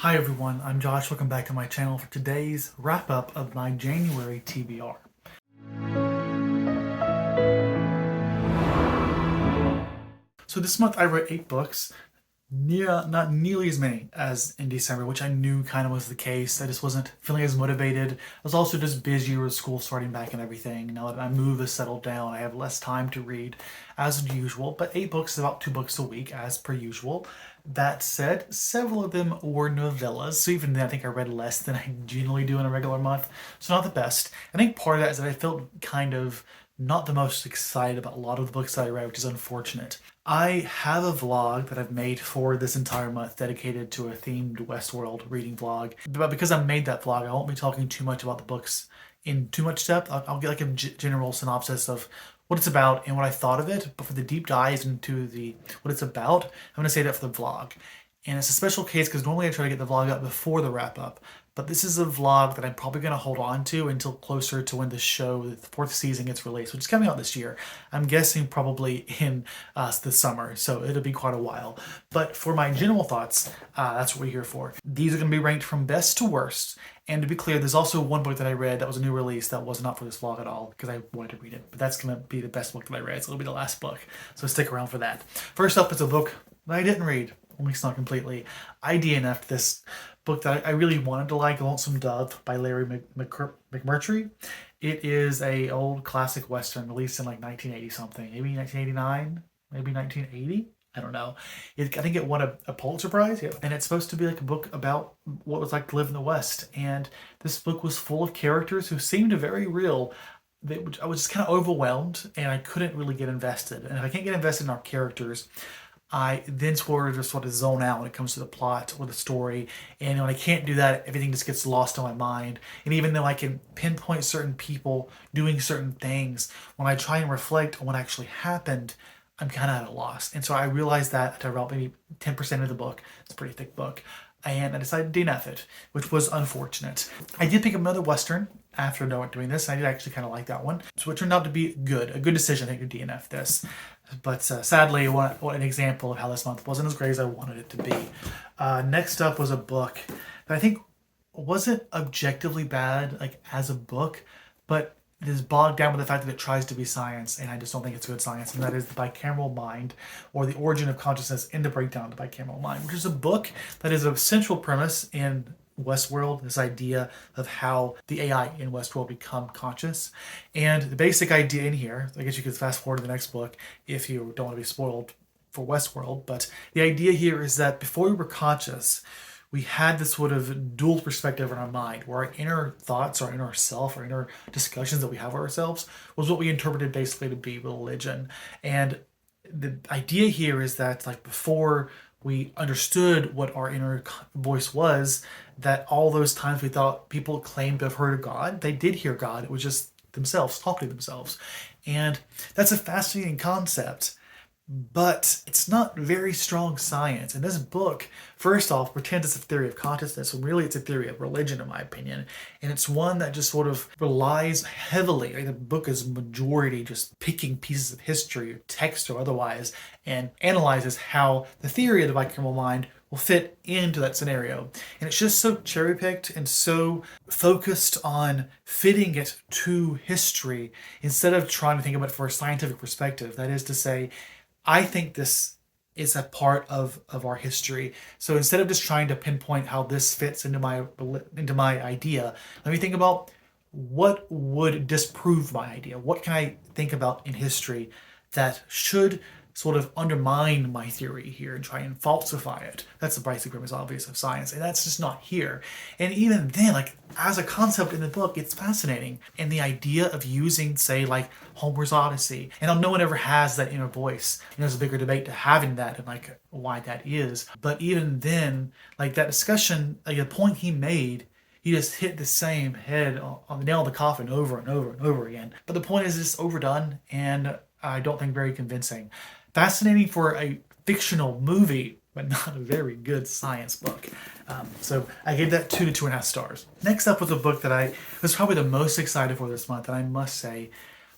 Hi everyone, I'm Josh. Welcome back to my channel for today's wrap-up of my January TBR. So this month I read 8 books. Not nearly as many as in December, which I knew kind of was the case. I just wasn't feeling as motivated. I was also just busier with school starting back and everything. Now that my move has settled down, I have less time to read as usual, but 8 books is about 2 books a week as per usual. That said, several of them were novellas, so even then I think I read less than I generally do in a regular month, so not the best. I think part of that is that I felt kind of not the most excited about a lot of the books that I read, which is unfortunate. I have a vlog that I've made for this entire month dedicated to a themed Westworld reading vlog. But because I made that vlog, I won't be talking too much about the books in too much depth. I'll get like a general synopsis of what it's about and what I thought of it. But for the deep dives into what it's about, I'm going to say that for the vlog. And it's a special case because normally I try to get the vlog up before the wrap up. But this is a vlog that I'm probably going to hold on to until closer to when the show, the 4th season, gets released, which is coming out this year. I'm guessing probably in the summer, so it'll be quite a while. But for my general thoughts, that's what we're here for. These are going to be ranked from best to worst. And to be clear, there's also one book that I read that was a new release that was not for this vlog at all because I wanted to read it. But that's going to be the best book that I read, so it'll be the last book. So stick around for that. First up is a book that I didn't read. At least not completely. I DNF'd this book that I really wanted to like, Lonesome Dove by Larry McMurtry. It is a old classic Western released in like 1980 something, maybe 1989, maybe 1980. I don't know. I think it won a Pulitzer Prize, yeah. And it's supposed to be like a book about what it was like to live in the West. And this book was full of characters who seemed very real. I was just kind of overwhelmed and I couldn't really get invested. And if I can't get invested in our characters, I then sort of zone out when it comes to the plot or the story. And when I can't do that, everything just gets lost in my mind. And even though I can pinpoint certain people doing certain things, when I try and reflect on what actually happened, I'm kind of at a loss. And so I realized that after about maybe 10% of the book. It's a pretty thick book. And I decided to DNF it, which was unfortunate. I did pick up another Western after doing this. I did actually kind of like that one. So it turned out to be a good decision, I think, to DNF this. But sadly, what an example of how this month wasn't as great as I wanted it to be. Next up was a book that I think wasn't objectively bad, like as a book, but it is bogged down with the fact that it tries to be science, and I just don't think it's good science, and that is The Bicameral Mind, or The Origin of Consciousness and the Breakdown of the Bicameral Mind, which is a book that is a central premise in Westworld, this idea of how the AI in Westworld become conscious. And the basic idea in here, I guess you could fast forward to the next book if you don't want to be spoiled for Westworld, but the idea here is that before we were conscious, we had this sort of dual perspective in our mind where our inner thoughts, our inner self, our inner discussions that we have with ourselves was what we interpreted basically to be religion. And the idea here is that like before we understood what our inner voice was, that all those times we thought people claimed to have heard God, they did hear God. It was just themselves talking to themselves. And that's a fascinating concept. But it's not very strong science. And this book, first off, pretends it's a theory of consciousness, when really it's a theory of religion, in my opinion. And it's one that just sort of relies heavily, like the book is majority just picking pieces of history, or text or otherwise, and analyzes how the theory of the bicameral mind will fit into that scenario. And it's just so cherry-picked and so focused on fitting it to history instead of trying to think about it from a scientific perspective. That is to say, I think this is a part of our history. So instead of just trying to pinpoint how this fits into my idea, let me think about what would disprove my idea. What can I think about in history that should sort of undermine my theory here and try and falsify it. That's the basic premise, obvious, of science, and that's just not here. And even then, like as a concept in the book, it's fascinating. And the idea of using, say, like Homer's Odyssey, and no one ever has that inner voice. There's a bigger debate to having that and like why that is. But even then, like that discussion, like the point he made, he just hit the same head on the nail of the coffin over and over and over again. But the point is just overdone, and I don't think very convincing. Fascinating for a fictional movie, but not a very good science book. So I gave that 2 to 2.5 stars. Next up was a book that I was probably the most excited for this month, and I must say,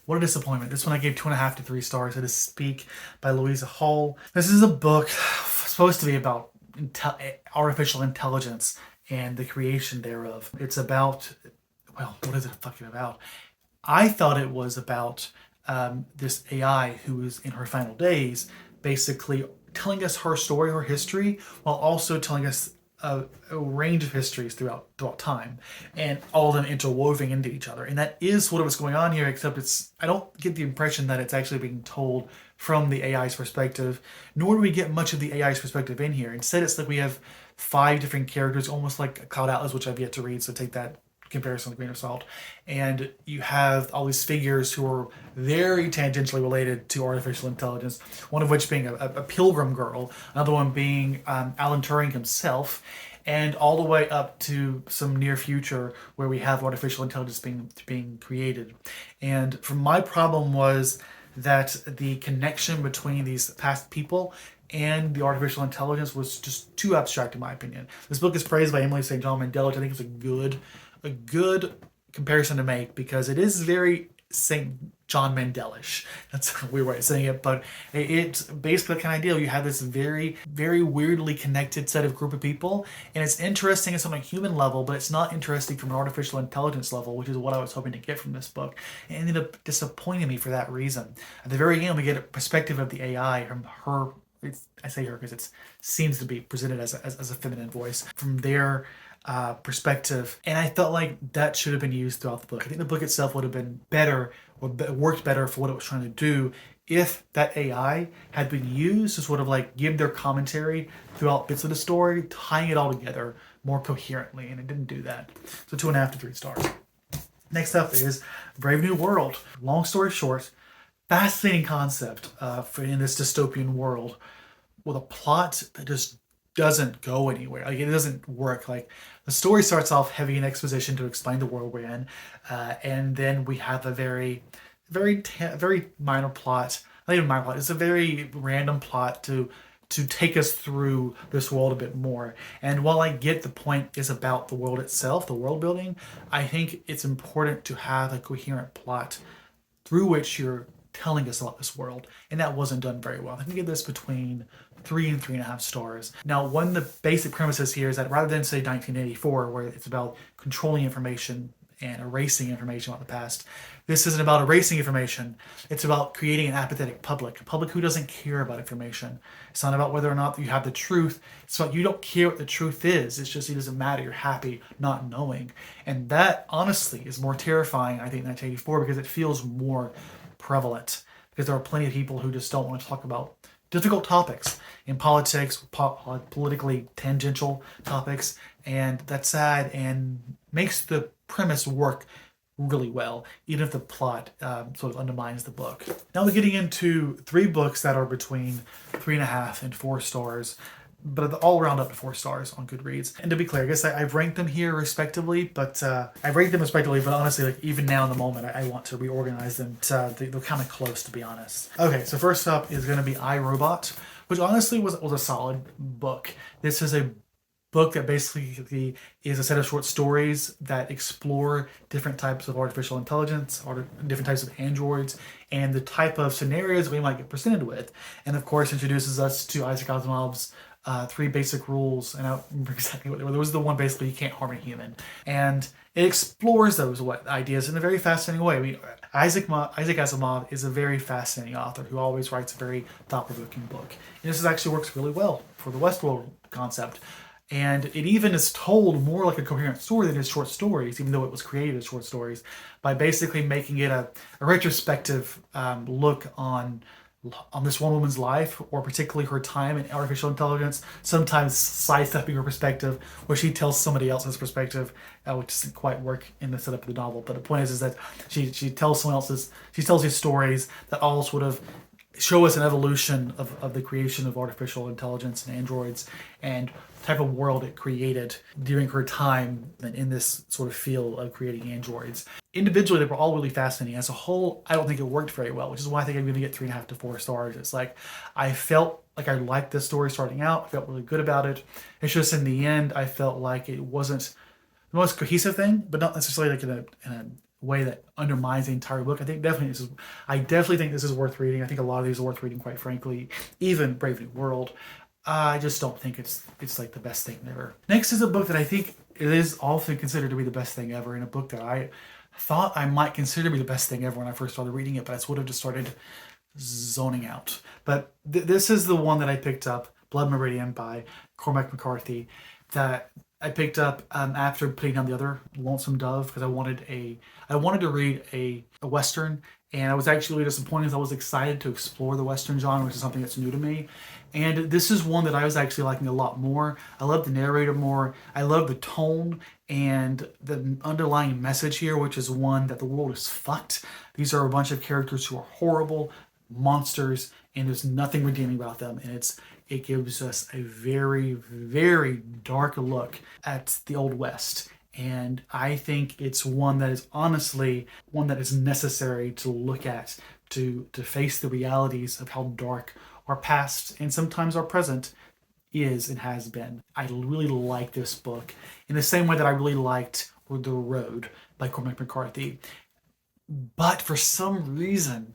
what a disappointment. This one I gave 2.5 to 3 stars. It is Speak by Louisa Hall. This is a book supposed to be about artificial intelligence and the creation thereof. It's about, well, what is it fucking about? I thought it was about this AI who is in her final days, basically telling us her story, her history, while also telling us a range of histories throughout time, and all of them interwoven into each other. And that is sort of what's going on here, except I don't get the impression that it's actually being told from the AI's perspective, nor do we get much of the AI's perspective in here. Instead, it's like we have 5 different characters, almost like Cloud Atlas, which I've yet to read, so take that comparison with a grain of salt. And you have all these figures who are very tangentially related to artificial intelligence, one of which being a pilgrim girl, another one being Alan Turing himself, and all the way up to some near future where we have artificial intelligence being created. And from my problem was that the connection between these past people and the artificial intelligence was just too abstract in my opinion. This book is praised by Emily St. John Mandela, which I think is a good comparison to make, because it is very St. John Mandelish. That's a weird way of saying it, but it's basically the kind of deal. You have this very, very weirdly connected set of group of people, and it's interesting at some human level, but it's not interesting from an artificial intelligence level, which is what I was hoping to get from this book. It ended up disappointing me for that reason. At the very end, we get a perspective of the AI from her. I say her because it seems to be presented as a feminine voice from their perspective, and I felt like that should have been used throughout the book. I think the book itself would have been better, or worked better for what it was trying to do, if that AI had been used to sort of like give their commentary throughout bits of the story, tying it all together more coherently, and it didn't do that. So 2.5 to 3 stars. Next up is Brave New World. Long story short, fascinating concept in this dystopian world with a plot that just doesn't go anywhere. Like, it doesn't work. Like, the story starts off heavy in exposition to explain the world we're in, and then we have a very minor plot. Not even minor plot. It's a very random plot to take us through this world a bit more. And while I get the point is about the world itself, the world building, I think it's important to have a coherent plot through which you're telling us about this world, and that wasn't done very well. I can give this between 3 and 3.5 stars. Now, one of the basic premises here is that rather than say 1984, where it's about controlling information and erasing information about the past, this isn't about erasing information. It's about creating an apathetic public, a public who doesn't care about information. It's not about whether or not you have the truth. It's about you don't care what the truth is. It's just it doesn't matter. You're happy not knowing. And that, honestly, is more terrifying, I think, than 1984, because it feels more prevalent, because there are plenty of people who just don't want to talk about difficult topics in politics, politically tangential topics, and that's sad and makes the premise work really well, even if the plot sort of undermines the book. Now we're getting into 3 books that are between 3.5 and 4 stars, but all round up to 4 stars on Goodreads. And to be clear, I guess I've ranked them here respectively, but honestly, like, even now in the moment, I want to reorganize them. They're kind of close, to be honest. Okay, so first up is going to be I, Robot, which honestly was a solid book. This is a book that basically is a set of short stories that explore different types of artificial intelligence, or different types of androids, and the type of scenarios we might get presented with. And of course, introduces us to Isaac Asimov's 3 basic rules, and I don't remember exactly what they were. There was the one, basically, you can't harm a human. And it explores those ideas in a very fascinating way. Isaac Asimov is a very fascinating author who always writes a very thought-provoking book. And this actually works really well for the Westworld concept. And it even is told more like a coherent story than his short stories, even though it was created as short stories, by basically making it a retrospective look on this one woman's life, or particularly her time in artificial intelligence, sometimes sidestepping her perspective, where she tells somebody else's perspective, which doesn't quite work in the setup of the novel. But the point is that she tells these stories that all sort of show us an evolution of the creation of artificial intelligence and androids, and the type of world it created during her time in this sort of field of creating androids. Individually, they were all really fascinating. As a whole, I don't think it worked very well, which is why I think I'm going to get 3.5 to 4 stars. It's like, I felt like I liked this story starting out. I felt really good about it. It's just in the end, I felt like it wasn't the most cohesive thing, but not necessarily like in a way that undermines the entire book. I definitely think this is worth reading. I think a lot of these are worth reading, quite frankly. Even Brave New World. I just don't think it's like the best thing ever. Next is a book that I think it is also considered to be the best thing ever, and a book that I thought I might consider to be the best thing ever when I first started reading it, but I sort of just started zoning out. But this is the one that I picked up, Blood Meridian by Cormac McCarthy, that I picked up after putting down the other Lonesome Dove, because I wanted to read a Western, and I was actually really disappointed because I was excited to explore the Western genre, which is something that's new to me. And this is one that I was actually liking a lot more. I love the narrator more. I love the tone and the underlying message here, which is one that the world is fucked. These are a bunch of characters who are horrible, monsters, and there's nothing redeeming about them. And it gives us a very, very dark look at the Old West. And I think it's one that is honestly one that is necessary to look at to face the realities of how dark our past and sometimes our present is and has been. I really like this book in the same way that I really liked The Road by Cormac McCarthy. But for some reason,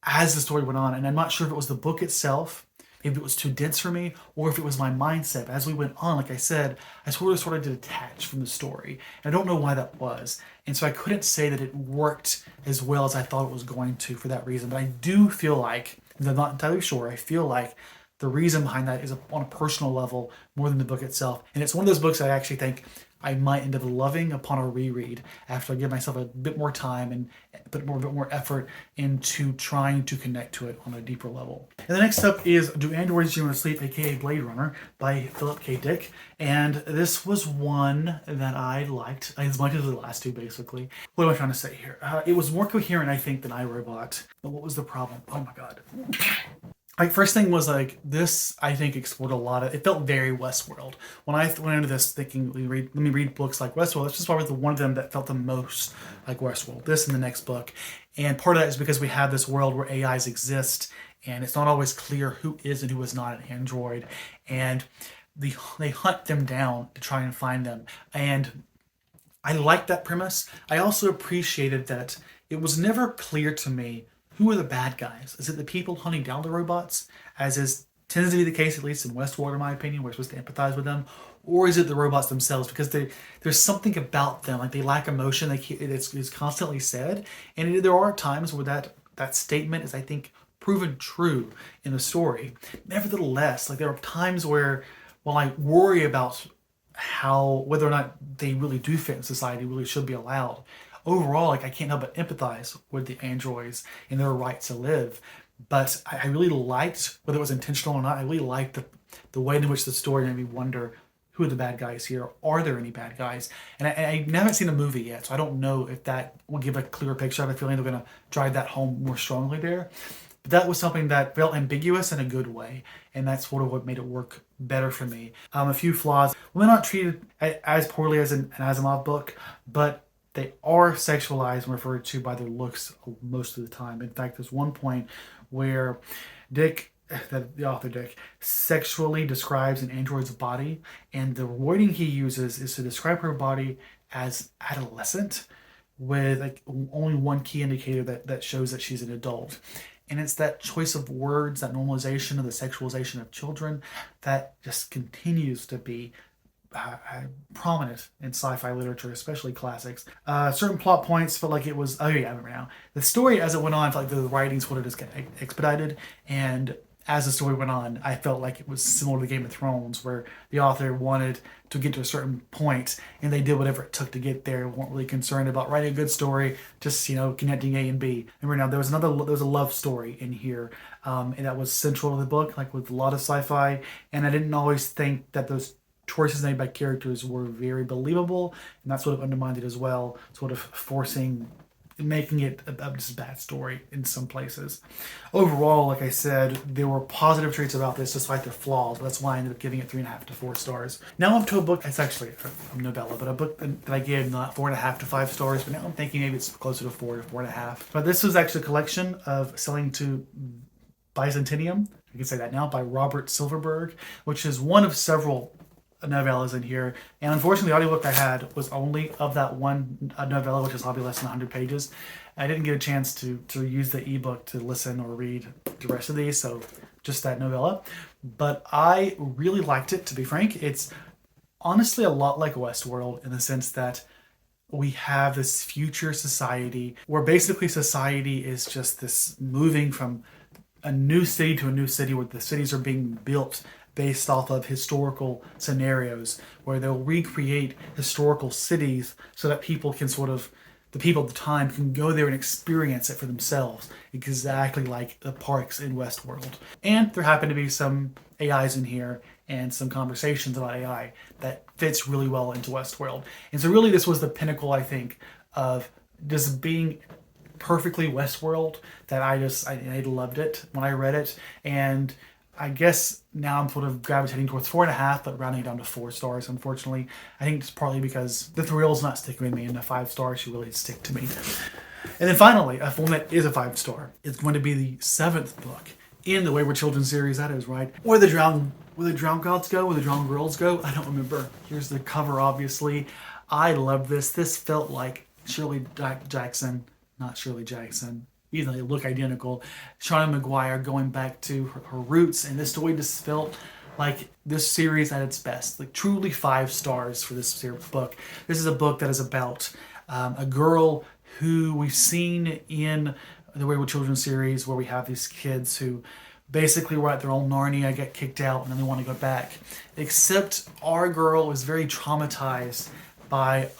as the story went on, and I'm not sure if it was the book itself, maybe it was too dense for me, or if it was my mindset. As we went on, like I said, I sort of started to detach from the story. And I don't know why that was. And so I couldn't say that it worked as well as I thought it was going to for that reason. But I do feel like, and I'm not entirely sure, I feel like the reason behind that is on a personal level more than the book itself. And it's one of those books I actually think I might end up loving upon a reread after I give myself a bit more time and put a bit more effort into trying to connect to it on a deeper level. And the next up is Do Androids Dream of Sleep, aka Blade Runner by Philip K. Dick. And this was one that I liked as much as the last two, basically. What am I trying to say here? It was more coherent, I think, than iRobot. But what was the problem? Oh my god. Like, first thing was like this. I think explored a lot of. It felt very Westworld. When I went into this thinking, let me read books like Westworld. This is probably the one of them that felt the most like Westworld. This and the next book, and part of that is because we have this world where AIs exist, and it's not always clear who is and who is not an android, and they hunt them down to try and find them. And I liked that premise. I also appreciated that it was never clear to me who are the bad guys. Is it the people hunting down the robots, as tends to be the case, at least in Westworld, in my opinion, we're supposed to empathize with them? Or is it the robots themselves? Because there's something about them, like they lack emotion, it's constantly said. And there are times where that statement is, I think, proven true in the story. Nevertheless, like there are times where, while I worry about whether or not they really do fit in society, really should be allowed, overall, like I can't help but empathize with the androids and their right to live. But I really liked, whether it was intentional or not, I really liked the way in which the story made me wonder, who are the bad guys here? Are there any bad guys? And I haven't seen a movie yet, so I don't know if that will give a clearer picture. I have a feeling they're going to drive that home more strongly there. But that was something that felt ambiguous in a good way, and that's sort of what made it work better for me. A few flaws. We're not treated as poorly as an Asimov book, but they are sexualized and referred to by their looks most of the time. In fact, there's one point where the author Dick, sexually describes an android's body, and the wording he uses is to describe her body as adolescent, with like only one key indicator that shows that she's an adult. And it's that choice of words, that normalization of the sexualization of children, that just continues to be prominent in sci-fi literature, especially classics. Certain plot points felt like it was, oh yeah, I remember now. The story as it went on, felt like the writing sort of just got expedited, and as the story went on, I felt like it was similar to Game of Thrones, where the author wanted to get to a certain point, and they did whatever it took to get there. weren't really concerned about writing a good story, just connecting A and B. Remember now, there was a love story in here, and that was central to the book, like with a lot of sci-fi. And I didn't always think that those choices made by characters were very believable, and that sort of undermined it as well, sort of making it just a bad story in some places. Overall, like I said, there were positive traits about this despite their flaws. That's why I ended up giving it 3.5 to 4 stars. Now I'm to a book, it's actually a novella, but a book that I gave not 4.5 to 5 stars, but now I'm thinking maybe it's closer to 4 to 4.5. But this was actually a collection of Selling to Byzantium, I can say that now, by Robert Silverberg, which is one of several novellas in here. And unfortunately, the audiobook I had was only of that one novella, which is probably less than 100 pages. I didn't get a chance to use the ebook to listen or read the rest of these, so just that novella. But I really liked it, to be frank. It's honestly a lot like Westworld in the sense that we have this future society where basically society is just this moving from a new city to a new city where the cities are being built based off of historical scenarios where they'll recreate historical cities so that people can sort of the people at the time can go there and experience it for themselves, exactly like the parks in Westworld. And there happen to be some AIs in here and some conversations about AI that fits really well into Westworld. And so really this was the pinnacle, I think, of just being perfectly Westworld, that I loved it when I read it. And I guess now I'm sort of gravitating towards 4.5, but rounding it down to 4 stars, unfortunately. I think it's partly because the thrill's not sticking with me, and the 5 stars should really stick to me. And then finally, a film that is a 5-star. It's going to be the 7th book in the Wayward Children series, that is right. Where the drowned gods go, where the drowned girls go, I don't remember. Here's the cover, obviously. I love this. This felt like not Shirley Jackson, even though they look identical. Shauna McGuire going back to her roots, and this story just felt like this series at its best. Like truly 5 stars for this book. This is a book that is about a girl who we've seen in the Wayward Children series, where we have these kids who basically were at their own Narnia, get kicked out, and then they want to go back. Except our girl is very traumatized by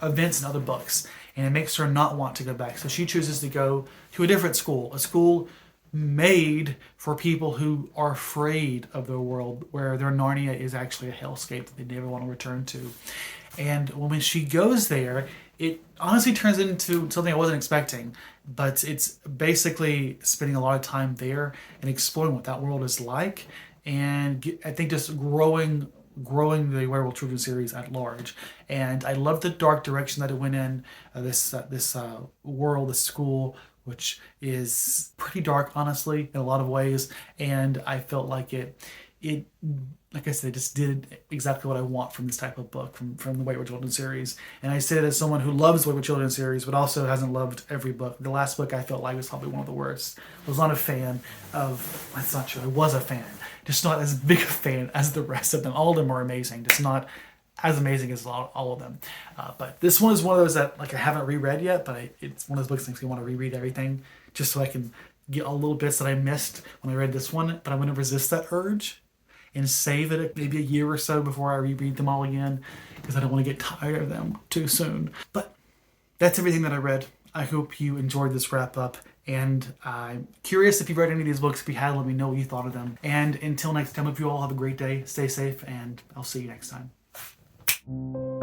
events in other books, and it makes her not want to go back. So she chooses to go to a different school, a school made for people who are afraid of their world, where their Narnia is actually a hellscape that they never want to return to. And when she goes there, it honestly turns into something I wasn't expecting, but it's basically spending a lot of time there and exploring what that world is like, and I think just growing the Werewolf Children series at large. And I love the dark direction that it went in. This world, this school, which is pretty dark, honestly, in a lot of ways. And I felt like it like I said, just did exactly what I want from this type of book, from the Wayward Children series. And I say that as someone who loves the Wayward Children series, but also hasn't loved every book. The last book I felt like was probably one of the worst. I was not a fan of, that's not true, I was a fan. Just not as big a fan as the rest of them. All of them are amazing, just not as amazing as all of them. But this one is one of those that like I haven't reread yet, but it's one of those books that makes me want to reread everything, just so I can get all little bits that I missed when I read this one. But I'm going to resist that urge and save it maybe a year or so before I reread them all again, because I don't want to get tired of them too soon. But that's everything that I read. I hope you enjoyed this wrap up, and I'm curious if you've read any of these books. If you have, let me know what you thought of them. And until next time, hope you all have a great day, stay safe, and I'll see you next time.